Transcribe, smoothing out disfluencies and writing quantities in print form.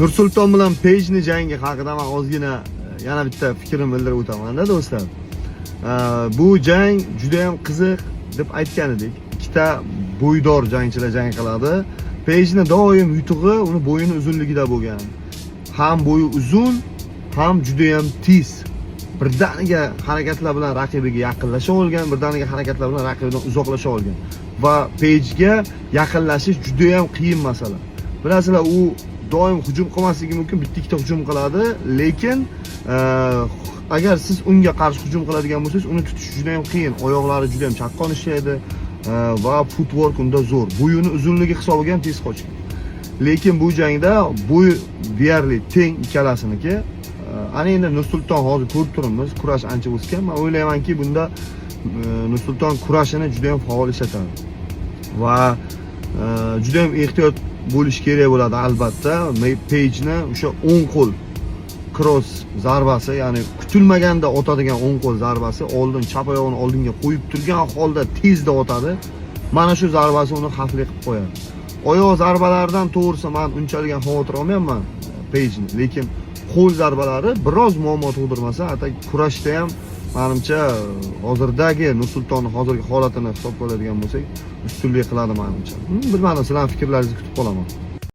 Nursulton bilan Pejni jangi haqida men ozgina yana bitta fikrimni bildirib o'taman-da do'stlar. Bu jang juda ham qiziq deb aytgan edik. Ikkita bo'ydor jangchilar jang qiladi. Pejni doim yutug'i uni bo'yini uzunligida bo'lgan. Ham bo'yi uzun, ham juda ham tez. Birdaniga harakatlar bilan raqibiga yaqinlasha olgan, birdaniga harakatlar bilan raqibidan uzoqlasha olgan. Va Pejga yaqinlashish juda ham qiyin masala. Bilasizlar, u doim hujum qilmasligi mumkin, bitta-ikkita hujum qiladi, lekin agar siz unga qarshi hujum qiladigan bo'lsangiz, uni tutish juda ham qiyin. Oyoqlari juda ham chaqqon ishlaydi va footwork unda zo'r. Bo'yini uzunligi hisobiga ham tez qochgan. Lekin bu jangda bo'y deyarli teng ikkalasiniki. Ana endi Nursulton hozir ko'rib turibmiz, kurash ancha o'sgan. Men o'ylaymanki, bunda Nursulton kurashini juda ham faol ishlatadi. Va juda ham ehtiyot bo'lish kerak bo'ladi albatta. Pejni o'sha o'ng qo'l cross zarbasi, ya'ni kutilmaganda otadigan o'ng qo'l zarbasi, oldin chap oyog'ini oldinga qo'yib turgan holda tezda otadi. Mana shu zarbasi uni xavfli qilib qo'yadi. Oyoq zarbalaridan to'g'risi men unchalik ham xavotir olmayapman Pejni, lekin qo'l zarbalari biroz muammo tug'dirmasa, hatta kurashda ham menimcha hozirdagi Nursultonning hozirgi holatini hisobga oladigan bo'lsak, ustunlik qiladi menimcha. Bilmadim, sizlarning fikrlaringizni kutib qolaman.